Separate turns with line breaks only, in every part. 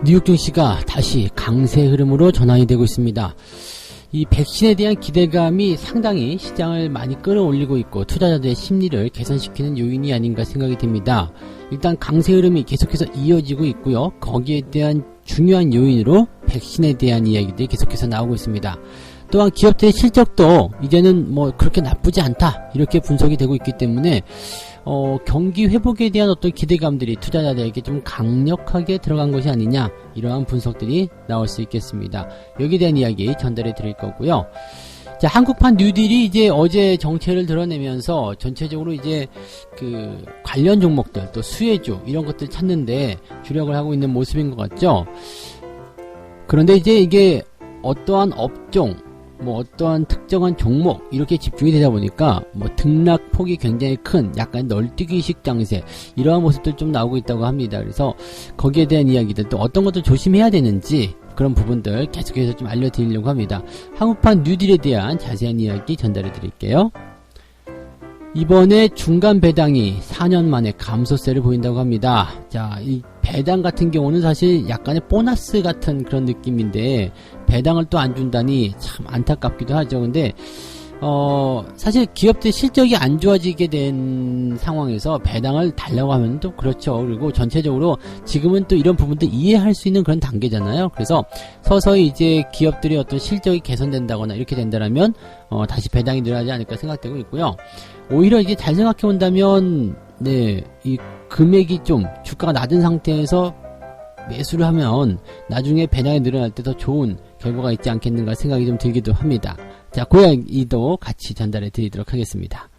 뉴욕 증시가 다시 강세 흐름으로 전환이 되고 있습니다. 이 백신에 대한 기대감이 상당히 시장을 많이 끌어올리고 있고 투자자들의 심리를 개선시키는 요인이 아닌가 생각이 듭니다. 일단 강세 흐름이 계속해서 이어지고 있고요. 거기에 대한 중요한 요인으로 백신에 대한 이야기들이 계속해서 나오고 있습니다. 또한 기업들의 실적도 이제는 뭐 그렇게 나쁘지 않다 이렇게 분석이 되고 있기 때문에 경기 회복에 대한 어떤 기대감들이 투자자들에게 좀 강력하게 들어간 것이 아니냐 이러한 분석들이 나올 수 있겠습니다. 여기에 대한 이야기 전달해 드릴 거고요. 자, 한국판 뉴딜이 이제 어제 정체를 드러내면서 전체적으로 이제 그 관련 종목들 또 수혜주 이런 것들 찾는데 주력을 하고 있는 모습인 것 같죠. 그런데 이제 이게 어떠한 업종 뭐 어떠한 특정한 종목 이렇게 집중이 되다 보니까 뭐 등락폭이 굉장히 큰 약간 널뛰기식 장세 이러한 모습들 좀 나오고 있다고 합니다. 그래서 거기에 대한 이야기들 또 어떤 것들 조심해야 되는지 그런 부분들 계속해서 좀 알려드리려고 합니다. 한국판 뉴딜에 대한 자세한 이야기 전달해 드릴게요. 이번에 중간 배당이 4년 만에 감소세를 보인다고 합니다. 자, 이 배당 같은 경우는 사실 약간의 보너스 같은 그런 느낌인데 배당을 또 안 준다니 참 안타깝기도 하죠. 근데 사실 기업들 실적이 안 좋아지게 된 상황에서 배당을 달라고 하면 또 그렇죠. 그리고 전체적으로 지금은 또 이런 부분들 이해할 수 있는 그런 단계잖아요. 그래서 서서히 이제 기업들의 어떤 실적이 개선된다거나 이렇게 된다면 다시 배당이 늘어나지 않을까 생각되고 있고요. 오히려 이제 잘 생각해 본다면 이 금액이 좀 주가가 낮은 상태에서 매수를 하면 나중에 배당이 늘어날 때 더 좋은 결과가 있지 않겠는가 생각이 좀 들기도 합니다. 자, 그 이야기도 같이 전달해 드리도록 하겠습니다.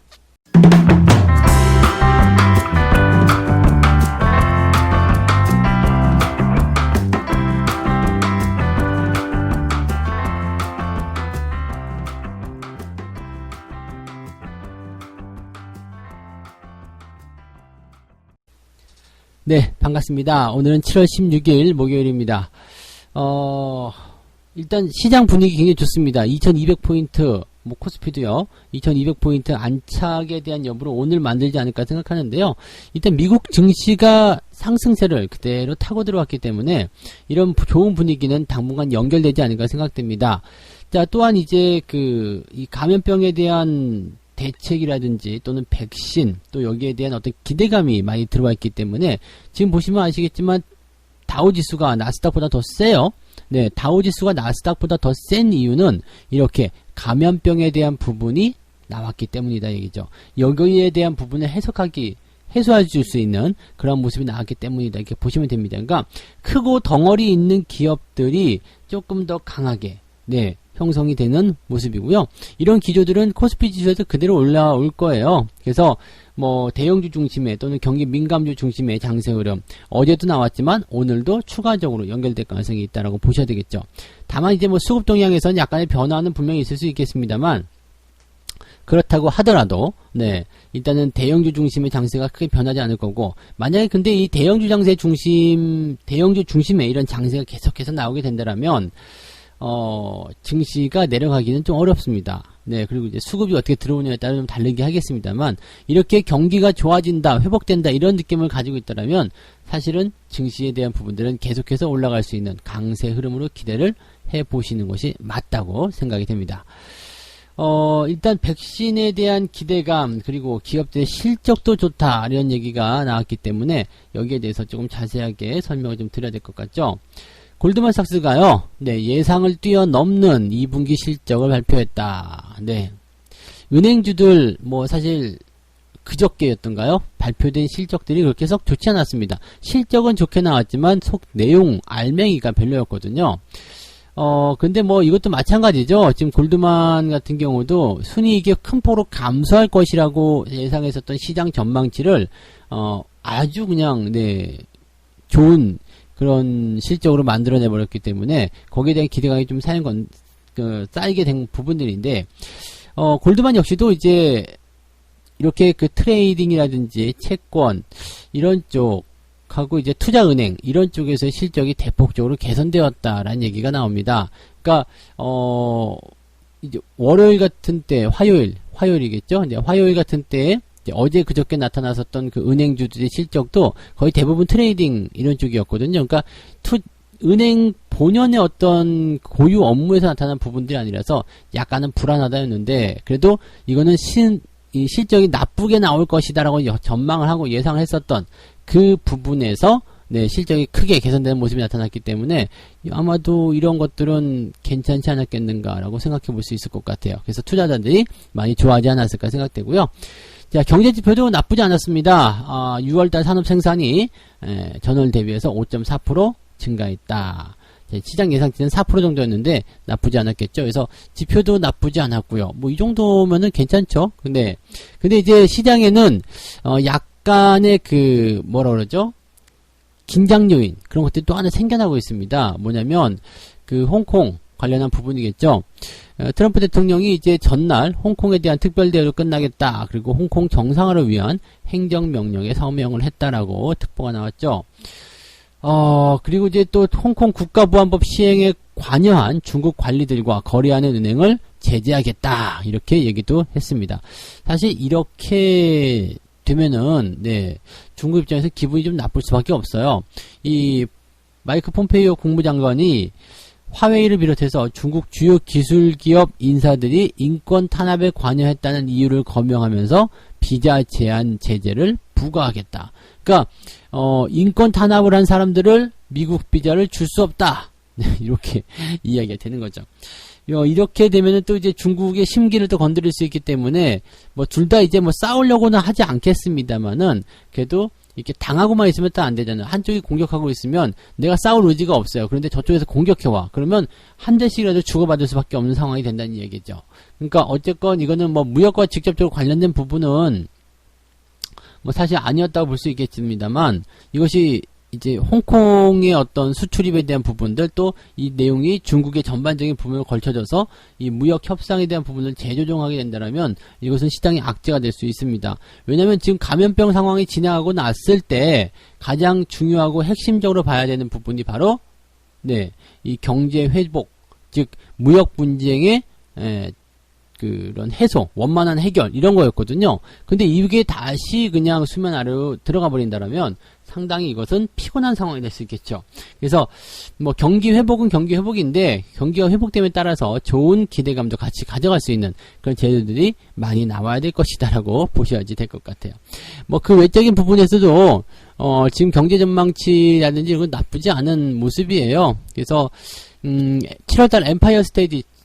네, 반갑습니다. 오늘은 7월 16일 목요일입니다. 일단 시장 분위기 굉장히 좋습니다. 2200포인트, 뭐 코스피도요. 2200포인트 안착에 대한 여부를 오늘 만들지 않을까 생각하는데요. 일단 미국 증시가 상승세를 그대로 타고 들어왔기 때문에 이런 좋은 분위기는 당분간 연결되지 않을까 생각됩니다. 자, 또한 이제 이 감염병에 대한 대책이라든지 또는 백신 또 여기에 대한 어떤 기대감이 많이 들어와 있기 때문에 지금 보시면 아시겠지만 다우지수가 나스닥보다 더 세요. 네, 다우지수가 나스닥보다 더 센 이유는 이렇게 감염병에 대한 부분이 나왔기 때문이다 얘기죠. 여기에 대한 부분을 해소해 줄 수 있는 그런 모습이 나왔기 때문이다 이렇게 보시면 됩니다. 그러니까 크고 덩어리 있는 기업들이 조금 더 강하게 형성이 되는 모습이고요. 이런 기조들은 코스피 지수에서 그대로 올라올 거예요. 그래서 뭐 대형주 중심의 또는 경기 민감주 중심의 장세 흐름 어제도 나왔지만 오늘도 추가적으로 연결될 가능성이 있다라고 보셔야 되겠죠. 다만 이제 뭐 수급 동향에서는 약간의 변화는 분명히 있을 수 있겠습니다만 그렇다고 하더라도 일단은 대형주 중심의 장세가 크게 변하지 않을 거고 만약에 근데 이 대형주 중심의 이런 장세가 계속해서 나오게 된다라면 증시가 내려가기는 좀 어렵습니다. 그리고 이제 수급이 어떻게 들어오냐에 따라 좀 다르게 하겠습니다만, 이렇게 경기가 좋아진다, 회복된다, 이런 느낌을 가지고 있다면, 사실은 증시에 대한 부분들은 계속해서 올라갈 수 있는 강세 흐름으로 기대를 해보시는 것이 맞다고 생각이 됩니다. 일단 백신에 대한 기대감, 그리고 기업들의 실적도 좋다, 이런 얘기가 나왔기 때문에, 여기에 대해서 조금 자세하게 설명을 좀 드려야 될 것 같죠? 골드만삭스가요, 예상을 뛰어넘는 2분기 실적을 발표했다. 은행주들, 사실, 그저께였던가요? 발표된 실적들이 그렇게 썩 좋지 않았습니다. 실적은 좋게 나왔지만, 내용, 알맹이가 별로였거든요. 근데 이것도 마찬가지죠. 지금 골드만 같은 경우도 순이익이 큰 폭으로 감소할 것이라고 예상했었던 시장 전망치를, 아주 그냥, 좋은, 그런 실적으로 만들어내버렸기 때문에 거기에 대한 기대감이 좀 쌓이게 된 부분들인데 골드만 역시도 이제 이렇게 트레이딩이라든지 채권 이런 쪽하고 이제 투자은행 이런 쪽에서의 실적이 대폭적으로 개선되었다라는 얘기가 나옵니다. 그러니까 이제 월요일 같은 때 화요일이겠죠. 이제 화요일 같은 때에 어제 그저께 나타났었던 그 은행주들의 실적도 거의 대부분 트레이딩 이런 쪽이었거든요. 그러니까 은행 본연의 어떤 고유 업무에서 나타난 부분들이 아니라서 약간은 불안하다였는데, 그래도 이거는 이 실적이 나쁘게 나올 것이다라고 전망을 하고 예상을 했었던 그 부분에서 네, 실적이 크게 개선되는 모습이 나타났기 때문에 아마도 이런 것들은 괜찮지 않았겠는가라고 생각해 볼 수 있을 것 같아요. 그래서 투자자들이 많이 좋아하지 않았을까 생각되고요. 자, 경제지표도 나쁘지 않았습니다. 6월달 산업생산이 전월 대비해서 5.4% 증가했다. 시장 예상치는 4% 정도였는데 나쁘지 않았겠죠. 그래서 지표도 나쁘지 않았고요. 뭐 이 정도면은 괜찮죠. 근데 이제 시장에는 약간의 그 뭐라 그러죠? 긴장 요인 그런 것들이 또 하나 생겨나고 있습니다. 뭐냐면 그 홍콩 관련한 부분이겠죠. 트럼프 대통령이 이제 전날 홍콩에 대한 특별 대우로 끝나겠다. 그리고 홍콩 정상화를 위한 행정명령에 서명을 했다라고 특보가 나왔죠. 그리고 이제 또 홍콩 국가보안법 시행에 관여한 중국 관리들과 거래하는 은행을 제재하겠다. 이렇게 얘기도 했습니다. 사실 이렇게 되면은, 네, 중국 입장에서 기분이 좀 나쁠 수밖에 없어요. 이 마이크 폼페이오 국무장관이 화웨이를 비롯해서 중국 주요 기술기업 인사들이 인권 탄압에 관여했다는 이유를 거명하면서 비자 제한 제재를 부과하겠다. 그러니까 인권 탄압을 한 사람들을 미국 비자를 줄 수 없다. 이렇게 이야기가 되는 거죠. 이렇게 되면은 또 이제 중국의 심기를 또 건드릴 수 있기 때문에 뭐 둘 다 이제 뭐 싸우려고는 하지 않겠습니다만은 그래도 이렇게 당하고만 있으면 또 안 되잖아요. 한쪽이 공격하고 있으면 내가 싸울 의지가 없어요. 그런데 저쪽에서 공격해와. 그러면 한 대씩이라도 주고받을 수밖에 없는 상황이 된다는 얘기죠. 그러니까 어쨌건 이거는 뭐 무역과 직접적으로 관련된 부분은 뭐 사실 아니었다고 볼 수 있겠습니다만 이것이 이제 홍콩의 어떤 수출입에 대한 부분들 또 이 내용이 중국의 전반적인 부분을 걸쳐져서 이 무역 협상에 대한 부분을 재조정하게 된다면 이것은 시장의 악재가 될 수 있습니다. 왜냐하면 지금 감염병 상황이 지나가고 났을 때 가장 중요하고 핵심적으로 봐야 되는 부분이 바로 네, 이 경제 회복, 즉 무역 분쟁의 그런 해소, 원만한 해결 이런 거였거든요. 근데 이게 다시 그냥 수면 아래로 들어가 버린다면 상당히 이것은 피곤한 상황이 될 수 있겠죠. 그래서 뭐 경기 회복은 경기 회복인데 경기가 회복됨에 따라서 좋은 기대감도 같이 가져갈 수 있는 그런 제도들이 많이 나와야 될 것이다라고 보셔야지 될 것 같아요. 뭐 그 외적인 부분에서도 지금 경제 전망치라든지 이런 건 나쁘지 않은 모습이에요. 그래서 7월달 엠파이어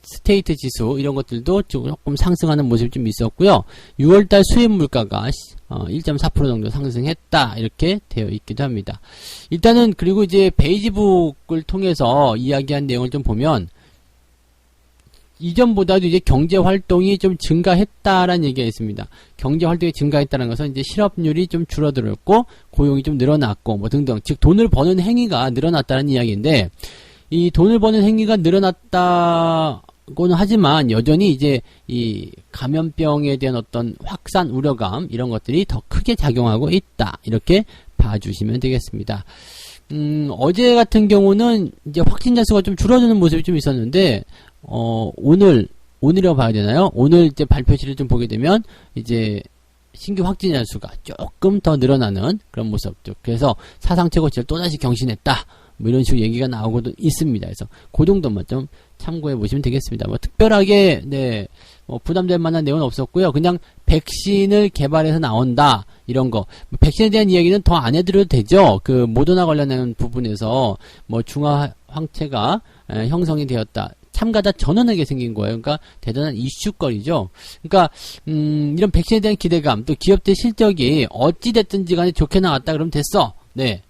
스테이트 지수 이런 것들도 조금 상승하는 모습이 좀 있었고요. 6월달 수입 물가가 1.4% 정도 상승했다 이렇게 되어 있기도 합니다. 일단은 그리고 이제 베이지북을 통해서 이야기한 내용을 좀 보면 이전보다도 이제 경제 활동이 좀 증가했다라는 얘기가 있습니다. 경제 활동이 증가했다는 것은 이제 실업률이 좀 줄어들었고 고용이 좀 늘어났고 뭐 등등 즉 돈을 버는 행위가 늘어났다는 이야기인데 이 돈을 버는 행위가 늘어났다고는 하지만 여전히 이제 이 감염병에 대한 어떤 확산 우려감 이런 것들이 더 크게 작용하고 있다. 이렇게 봐주시면 되겠습니다. 어제 같은 경우는 이제 확진자 수가 좀 줄어드는 모습이 좀 있었는데 오늘이라고 봐야 되나요? 오늘 이제 발표실을 좀 보게 되면 이제 신규 확진자 수가 조금 더 늘어나는 그런 모습도. 그래서 사상 최고치를 또다시 경신했다. 뭐 이런 식으로 얘기가 나오고도 있습니다. 그래서 그 정도만 좀 참고해 보시면 되겠습니다. 뭐 특별하게 네, 뭐 부담될 만한 내용은 없었고요. 그냥 백신을 개발해서 나온다 이런 거. 백신에 대한 이야기는 더 안 해드려도 되죠. 그 모더나 관련된 부분에서 뭐 중화 항체가 형성이 되었다. 참가자 전원에게 생긴 거예요. 그러니까 대단한 이슈거리죠. 그러니까 이런 백신에 대한 기대감 또 기업들 실적이 어찌 됐든지 간에 좋게 나왔다 그러면 됐어. 네.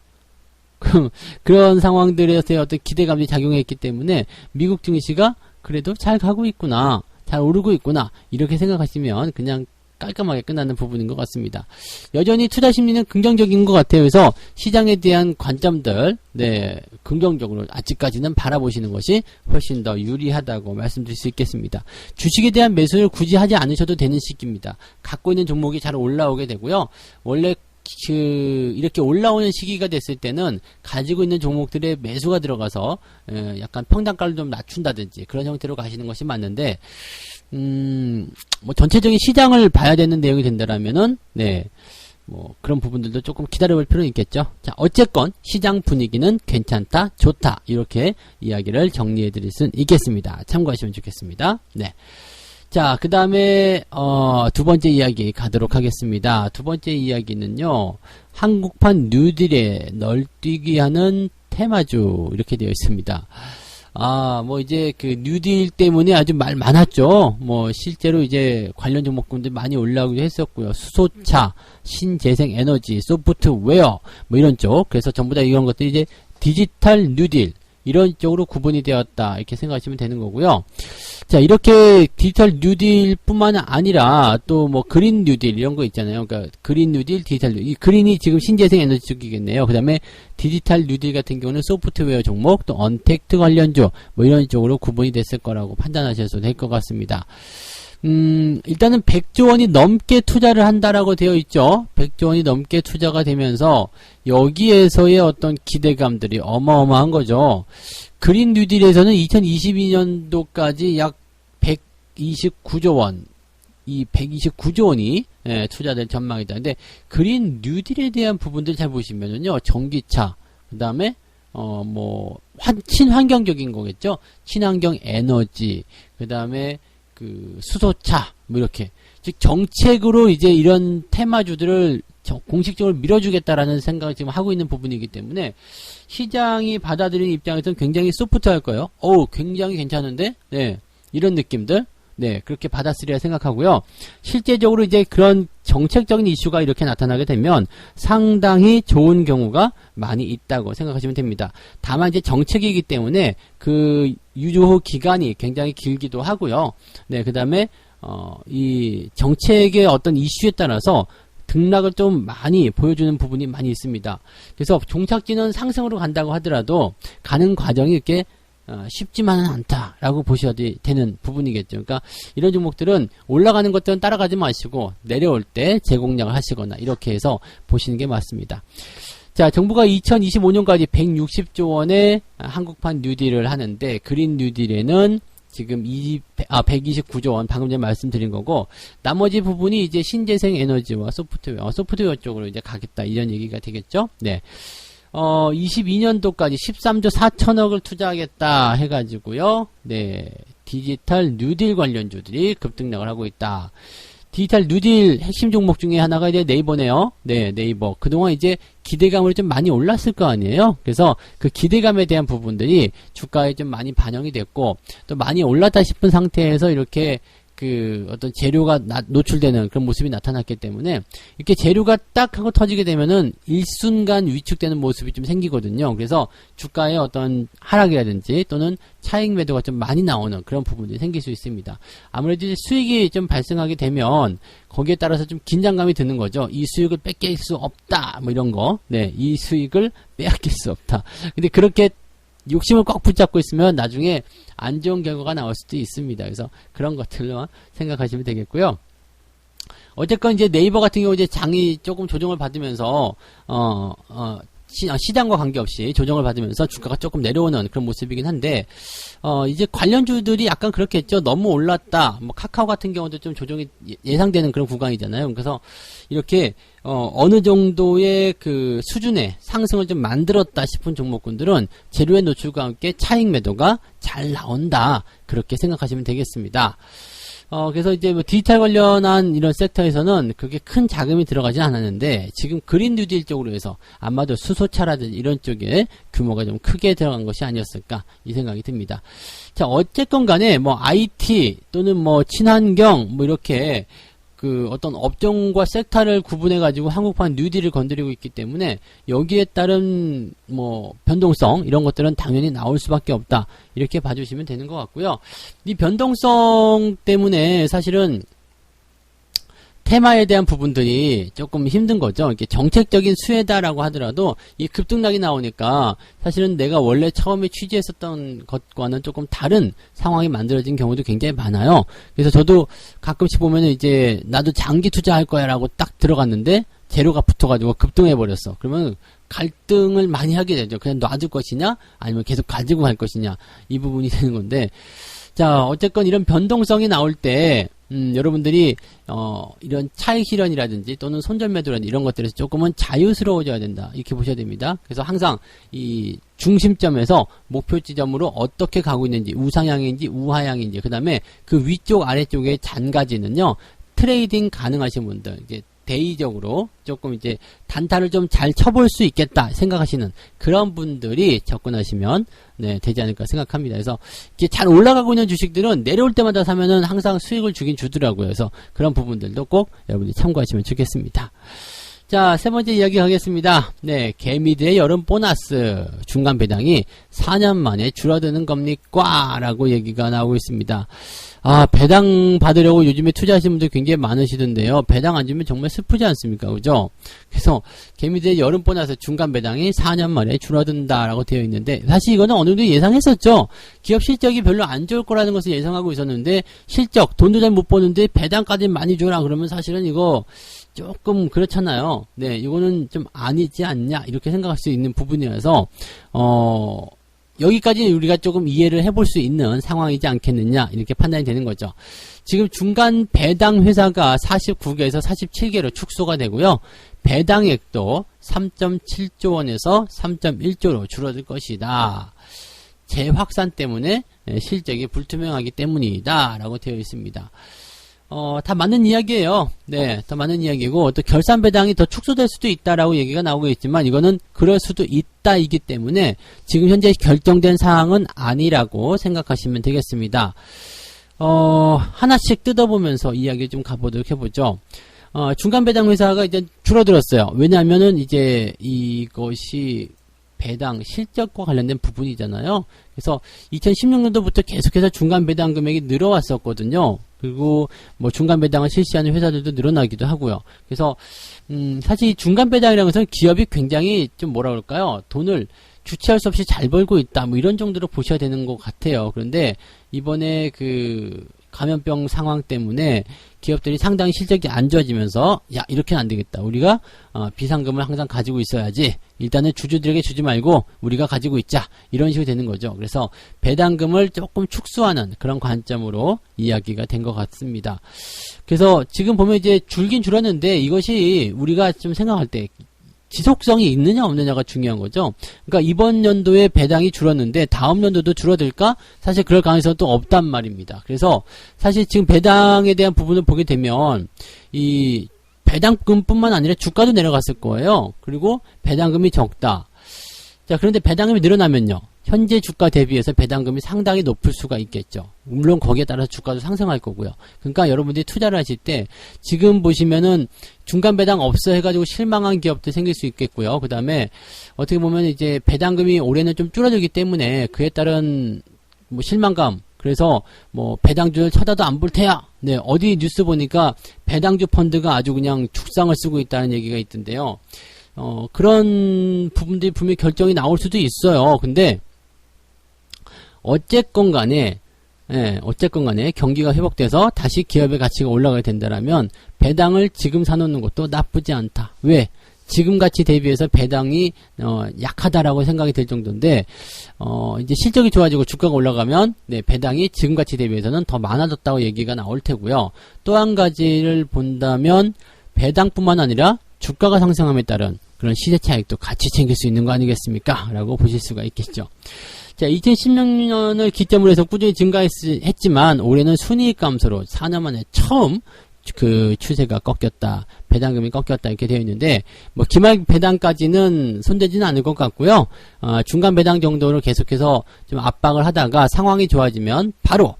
그런 상황들에서의 어떤 기대감이 작용했기 때문에 미국 증시가 그래도 잘 가고 있구나, 잘 오르고 있구나 이렇게 생각하시면 그냥 깔끔하게 끝나는 부분인 것 같습니다. 여전히 투자 심리는 긍정적인 것 같아요. 그래서 시장에 대한 관점들 네, 긍정적으로 아직까지는 바라보시는 것이 훨씬 더 유리하다고 말씀드릴 수 있겠습니다. 주식에 대한 매수를 굳이 하지 않으셔도 되는 시기입니다. 갖고 있는 종목이 잘 올라오게 되고요. 원래 이렇게 올라오는 시기가 됐을 때는 가지고 있는 종목들의 매수가 들어가서 약간 평단가를 좀 낮춘다든지 그런 형태로 가시는 것이 맞는데 뭐 전체적인 시장을 봐야 되는 내용이 된다라면은 네 뭐 그런 부분들도 조금 기다려볼 필요는 있겠죠. 자, 어쨌건 시장 분위기는 괜찮다, 좋다 이렇게 이야기를 정리해드릴 수는 있겠습니다. 참고하시면 좋겠습니다. 네. 자, 그 다음에 두 번째 이야기 가도록 하겠습니다. 두 번째 이야기는요, 한국판 뉴딜에 널뛰기 하는 테마주 이렇게 되어 있습니다. 뭐 이제 그 뉴딜 때문에 아주 말 많았죠. 뭐 실제로 이제 관련 종목군들 많이 올라오기도 했었고요. 수소차, 신재생 에너지, 소프트웨어 뭐 이런 쪽. 그래서 전부 다 이런 것들이 이제 디지털 뉴딜 이런 쪽으로 구분이 되었다 이렇게 생각하시면 되는 거고요. 자, 이렇게 디지털 뉴딜 뿐만 아니라 또 뭐 그린 뉴딜 이런 거 있잖아요. 그러니까 그린 뉴딜, 디지털 뉴딜. 이 그린이 지금 신재생 에너지 쪽이겠네요. 그 다음에 디지털 뉴딜 같은 경우는 소프트웨어 종목, 또 언택트 관련주 뭐 이런 쪽으로 구분이 됐을 거라고 판단하셔도 될 것 같습니다. 일단은 100조 원이 넘게 투자를 한다라고 되어 있죠. 100조 원이 넘게 투자가 되면서 여기에서의 어떤 기대감들이 어마어마한 거죠. 그린 뉴딜에서는 2022년도까지 약 129조 원, 이 129조 원이 투자될 전망이다. 근데 그린 뉴딜에 대한 부분들 잘 보시면은요, 전기차, 그 다음에 뭐 친환경적인 거겠죠. 친환경 에너지, 그 다음에 그 수소차 뭐 이렇게 즉 정책으로 이제 이런 테마주들을 공식적으로 밀어주겠다라는 생각을 지금 하고 있는 부분이기 때문에 시장이 받아들이는 입장에서는 굉장히 소프트할 거예요. 굉장히 괜찮은데, 네, 이런 느낌들, 네, 그렇게 받아들여야 생각하고요. 실제적으로 이제 그런 정책적인 이슈가 이렇게 나타나게 되면 상당히 좋은 경우가 많이 있다고 생각하시면 됩니다. 다만 이제 정책이기 때문에 그 유효 기간이 굉장히 길기도 하고요. 네, 그 다음에 이 정책의 어떤 이슈에 따라서 등락을 좀 많이 보여주는 부분이 많이 있습니다. 그래서 종착지는 상승으로 간다고 하더라도 가는 과정이 이렇게 쉽지만은 않다라고 보셔야 되는 부분이겠죠. 그러니까 이런 종목들은 올라가는 것들은 따라가지 마시고 내려올 때 재공략을 하시거나 이렇게 해서 보시는 게 맞습니다. 자, 정부가 2025년까지 160조 원의 한국판 뉴딜을 하는데 그린 뉴딜에는 지금 129조 원 방금 전에 말씀드린 거고 나머지 부분이 이제 신재생 에너지와 소프트웨어 쪽으로 이제 가겠다 이런 얘기가 되겠죠. 네. 22년도까지 13조 4천억을 투자하겠다 해가지고요. 네. 디지털 뉴딜 관련주들이 급등락을 하고 있다. 디지털 뉴딜 핵심 종목 중에 하나가 이제 네이버네요. 네, 네이버. 그동안 이제 기대감으로 좀 많이 올랐을 거 아니에요? 그래서 그 기대감에 대한 부분들이 주가에 좀 많이 반영이 됐고, 또 많이 올랐다 싶은 상태에서 이렇게 그 어떤 재료가 노출되는 그런 모습이 나타났기 때문에 이렇게 재료가 딱 하고 터지게 되면은 일순간 위축되는 모습이 좀 생기거든요. 그래서 주가의 어떤 하락이라든지 또는 차익 매도가 좀 많이 나오는 그런 부분들이 생길 수 있습니다. 아무래도 이제 수익이 좀 발생하게 되면 거기에 따라서 좀 긴장감이 드는 거죠. 이 수익을 뺏길 수 없다 뭐 이런 거. 네, 이 수익을 빼앗길 수 없다. 근데 그렇게 욕심을 꽉 붙잡고 있으면 나중에 안 좋은 결과가 나올 수도 있습니다. 그래서 그런 것들만 생각하시면 되겠고요. 어쨌건 이제 네이버 같은 경우 이제 장이 조금 조정을 받으면서 시장과 관계없이 조정을 받으면서 주가가 조금 내려오는 그런 모습이긴 한데 이제 관련주들이 약간 그렇겠죠. 너무 올랐다. 뭐 카카오 같은 경우도 좀 조정이 예상되는 그런 구간이잖아요. 그래서 이렇게 어느 정도의 그 수준의 상승을 좀 만들었다 싶은 종목군들은 재료의 노출과 함께 차익 매도가 잘 나온다. 그렇게 생각하시면 되겠습니다. 그래서 이제 뭐 디지털 관련한 이런 섹터에서는 그렇게 큰 자금이 들어가진 않았는데 지금 그린 뉴딜 쪽으로 해서 아마도 수소차라든지 이런 쪽에 규모가 좀 크게 들어간 것이 아니었을까 이 생각이 듭니다. 자, 어쨌건 간에 뭐 IT 또는 뭐 친환경 뭐 이렇게 그 어떤 업종과 섹터를 구분해 가지고 한국판 뉴딜을 건드리고 있기 때문에 여기에 따른 뭐 변동성 이런 것들은 당연히 나올 수밖에 없다 이렇게 봐주시면 되는 것 같고요. 이 변동성 때문에 사실은 테마에 대한 부분들이 조금 힘든 거죠. 이렇게 정책적인 수혜다라고 하더라도 이 급등락이 나오니까 사실은 내가 원래 처음에 취지했었던 것과는 조금 다른 상황이 만들어진 경우도 굉장히 많아요. 그래서 저도 가끔씩 보면은 이제 나도 장기 투자할 거야 라고 딱 들어갔는데 재료가 붙어가지고 급등해 버렸어. 그러면 갈등을 많이 하게 되죠. 그냥 놔둘 것이냐 아니면 계속 가지고 갈 것이냐 이 부분이 되는 건데 자, 어쨌건 이런 변동성이 나올 때 여러분들이 이런 차익 실현이라든지 또는 손절매도라든지 이런 것들에서 조금은 자유스러워져야 된다, 이렇게 보셔야 됩니다. 그래서 항상 이 중심점에서 목표 지점으로 어떻게 가고 있는지, 우상향인지 우하향인지, 그 다음에 그 위쪽 아래쪽의 잔가지는요, 트레이딩 가능하신 분들, 이제 대의적으로 조금 이제 단타를 좀 잘 쳐볼 수 있겠다 생각하시는 그런 분들이 접근하시면 되지 않을까 생각합니다. 그래서 이게 잘 올라가고 있는 주식들은 내려올 때마다 사면은 항상 수익을 주긴 주더라고요. 그래서 그런 부분들도 꼭 여러분들이 참고하시면 좋겠습니다. 자, 세 번째 이야기 가겠습니다. 개미들의 여름 보너스 중간 배당이 4년 만에 줄어드는 겁니까? 라고 얘기가 나오고 있습니다. 배당 받으려고 요즘에 투자하시는 분들 굉장히 많으시던데요. 배당 안 주면 정말 슬프지 않습니까? 그죠? 그래서 개미들의 여름 보너스 중간 배당이 4년 만에 줄어든다라고 되어 있는데, 사실 이거는 어느 정도 예상했었죠. 기업 실적이 별로 안 좋을 거라는 것을 예상하고 있었는데, 실적, 돈도 잘 못 버는데 배당까지 많이 줘라 그러면 사실은 이거 조금 그렇잖아요. 이거는 좀 아니지 않냐, 이렇게 생각할 수 있는 부분이라서, 여기까지 우리가 조금 이해를 해볼 수 있는 상황이지 않겠느냐, 이렇게 판단이 되는 거죠. 지금 중간 배당 회사가 49개에서 47개로 축소가 되고요. 배당액도 3.7조 원에서 3.1조로 줄어들 것이다. 재확산 때문에 실적이 불투명하기 때문이다 라고 되어 있습니다. 다 맞는 이야기예요. 다 맞는 이야기고, 또 결산 배당이 더 축소될 수도 있다라고 얘기가 나오고 있지만, 이거는 그럴 수도 있다이기 때문에 지금 현재 결정된 사항은 아니라고 생각하시면 되겠습니다. 하나씩 뜯어보면서 이야기 좀 가보도록 해보죠. 중간 배당 회사가 이제 줄어들었어요. 왜냐하면은 이제 이것이 배당 실적과 관련된 부분이잖아요. 그래서 2016년도부터 계속해서 중간 배당 금액이 늘어왔었거든요. 그리고 뭐 중간 배당을 실시하는 회사들도 늘어나기도 하고요. 그래서 사실 이 중간 배당이라는 것은 기업이 굉장히 좀 뭐라 그럴까요? 돈을 주체할 수 없이 잘 벌고 있다, 뭐 이런 정도로 보셔야 되는 것 같아요. 그런데 이번에 그 감염병 상황 때문에 기업들이 상당히 실적이 안 좋아지면서, 야, 이렇게는 안 되겠다. 우리가 비상금을 항상 가지고 있어야지. 일단은 주주들에게 주지 말고 우리가 가지고 있자. 이런 식으로 되는 거죠. 그래서 배당금을 조금 축소하는 그런 관점으로 이야기가 된 것 같습니다. 그래서 지금 보면 이제 줄긴 줄었는데, 이것이 우리가 좀 생각할 때 지속성이 있느냐 없느냐가 중요한 거죠. 그러니까 이번 연도에 배당이 줄었는데 다음 연도도 줄어들까? 사실 그럴 가능성은 또 없단 말입니다. 그래서 사실 지금 배당에 대한 부분을 보게 되면 이 배당금뿐만 아니라 주가도 내려갔을 거예요. 그리고 배당금이 적다. 자, 그런데 배당금이 늘어나면요, 현재 주가 대비해서 배당금이 상당히 높을 수가 있겠죠. 물론 거기에 따라서 주가도 상승할 거고요. 그러니까 여러분들이 투자를 하실 때 지금 보시면은 중간 배당 없어 해가지고 실망한 기업도 생길 수 있겠고요. 그 다음에 어떻게 보면 이제 배당금이 올해는 좀 줄어들기 때문에 그에 따른 뭐 실망감, 그래서 뭐 배당주를 쳐다도 안 볼 테야. 어디 뉴스 보니까 배당주 펀드가 아주 그냥 죽상을 쓰고 있다는 얘기가 있던데요. 그런 부분들이 분명히 결정이 나올 수도 있어요. 근데 어쨌건 간에 경기가 회복돼서 다시 기업의 가치가 올라가게 된다라면 배당을 지금 사놓는 것도 나쁘지 않다. 왜? 지금 가치 대비해서 배당이 약하다라고 생각이 될 정도인데, 이제 실적이 좋아지고 주가가 올라가면 배당이 지금 가치 대비해서는 더 많아졌다고 얘기가 나올 테고요. 또 한 가지를 본다면 배당뿐만 아니라 주가가 상승함에 따른 그런 시세 차익도 같이 챙길 수 있는 거 아니겠습니까? 라고 보실 수가 있겠죠. 자, 2016년을 기점으로 해서 꾸준히 증가했지만 올해는 순이익 감소로 4년 만에 처음 그 추세가 꺾였다, 배당금이 꺾였다, 이렇게 되어 있는데, 뭐 기말 배당까지는 손대지는 않을 것 같고요. 중간 배당 정도로 계속해서 좀 압박을 하다가 상황이 좋아지면 바로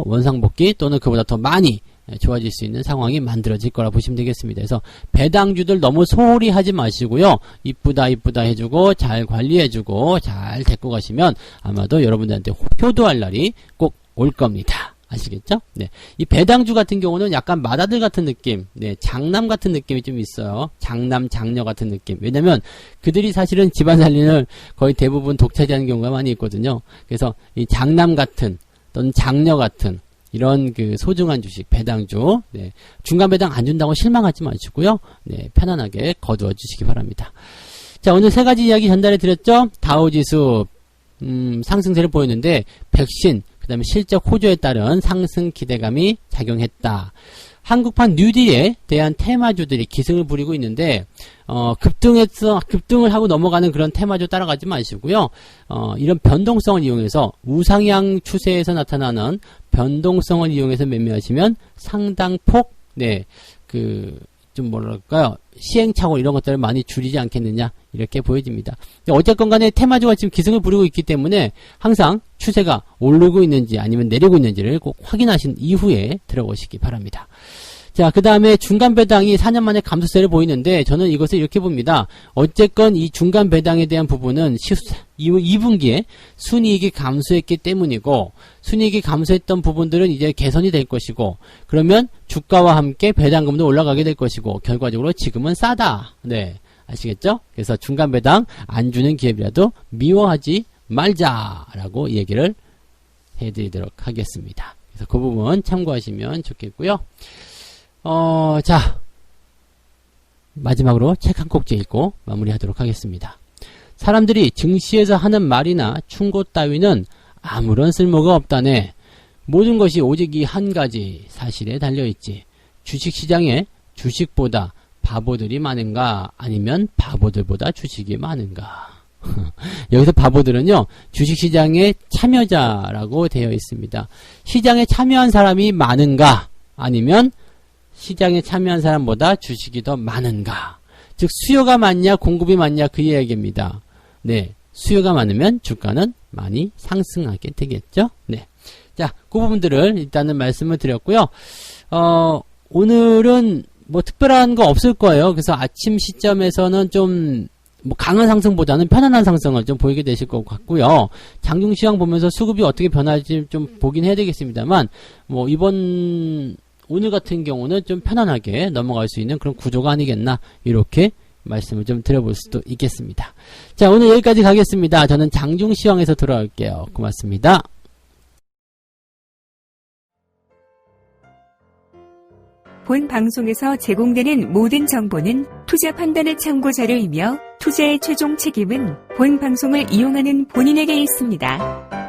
원상복귀 또는 그보다 더 많이 좋아질 수 있는 상황이 만들어질 거라 보시면 되겠습니다. 그래서 배당주들 너무 소홀히 하지 마시고요. 이쁘다 해주고 잘 관리해주고 잘 데리고 가시면 아마도 여러분들한테 효도할 날이 꼭 올 겁니다. 아시겠죠? 이 배당주 같은 경우는 약간 맏아들 같은 느낌, 장남 같은 느낌이 좀 있어요. 장남, 장녀 같은 느낌. 왜냐면 그들이 사실은 집안 살림을 거의 대부분 독차지하는 경우가 많이 있거든요. 그래서 이 장남 같은 또는 장녀 같은 이런 그 소중한 주식, 배당주, 중간 배당 안 준다고 실망하지 마시고요. 편안하게 거두어 주시기 바랍니다. 자, 오늘 세 가지 이야기 전달해 드렸죠? 다우지수, 상승세를 보였는데, 백신, 그 다음에 실적 호조에 따른 상승 기대감이 작용했다. 한국판 뉴딜에 대한 테마주들이 기승을 부리고 있는데, 급등을 하고 넘어가는 그런 테마주 따라가지 마시고요. 이런 변동성을 이용해서 우상향 추세에서 나타나는 변동성을 이용해서 매매하시면 상당폭, 좀 뭐랄까요, 시행착오 이런 것들을 많이 줄이지 않겠느냐, 이렇게 보여집니다. 어쨌건 간에 테마주가 지금 기승을 부리고 있기 때문에 항상 추세가 오르고 있는지 아니면 내리고 있는지를 꼭 확인하신 이후에 들어보시기 바랍니다. 자, 그 다음에 중간 배당이 4년 만에 감소세를 보이는데, 저는 이것을 이렇게 봅니다. 어쨌건 이 중간 배당에 대한 부분은 2분기에 순이익이 감소했기 때문이고, 순이익이 감소했던 부분들은 이제 개선이 될 것이고, 그러면 주가와 함께 배당금도 올라가게 될 것이고, 결과적으로 지금은 싸다. 네. 아시겠죠? 그래서 중간 배당 안 주는 기업이라도 미워하지 말자라고 얘기를 해드리도록 하겠습니다. 그래서 그 부분 참고하시면 좋겠고요. 자, 마지막으로 책 한 꼭지 읽고 마무리하도록 하겠습니다. 사람들이 증시에서 하는 말이나 충고 따위는 아무런 쓸모가 없다네. 모든 것이 오직 이 한 가지 사실에 달려있지. 주식시장에 주식보다 바보들이 많은가, 아니면 바보들보다 주식이 많은가. 여기서 바보들은요, 주식시장의 참여자라고 되어 있습니다. 시장에 참여한 사람이 많은가, 아니면 시장에 참여한 사람보다 주식이 더 많은가. 즉 수요가 많냐 공급이 많냐 그 이야기입니다. 네, 수요가 많으면 주가는 많이 상승하게 되겠죠. 네, 자, 그 부분들을 일단은 말씀을 드렸고요. 오늘은 뭐 특별한 거 없을 거예요. 그래서 아침 시점에서는 좀 뭐 강한 상승보다는 편안한 상승을 좀 보이게 되실 것 같고요. 장중시황 보면서 수급이 어떻게 변할지 좀 보긴 해야 되겠습니다만, 뭐 오늘 같은 경우는 좀 편안하게 넘어갈 수 있는 그런 구조가 아니겠나, 이렇게 말씀을 좀 드려볼 수도 있겠습니다. 자, 오늘 여기까지 가겠습니다. 저는 장중시황에서 돌아올게요. 고맙습니다.
본 방송에서 제공되는 모든 정보는 투자 판단의 참고 자료이며 투자의 최종 책임은 본 방송을 이용하는 본인에게 있습니다.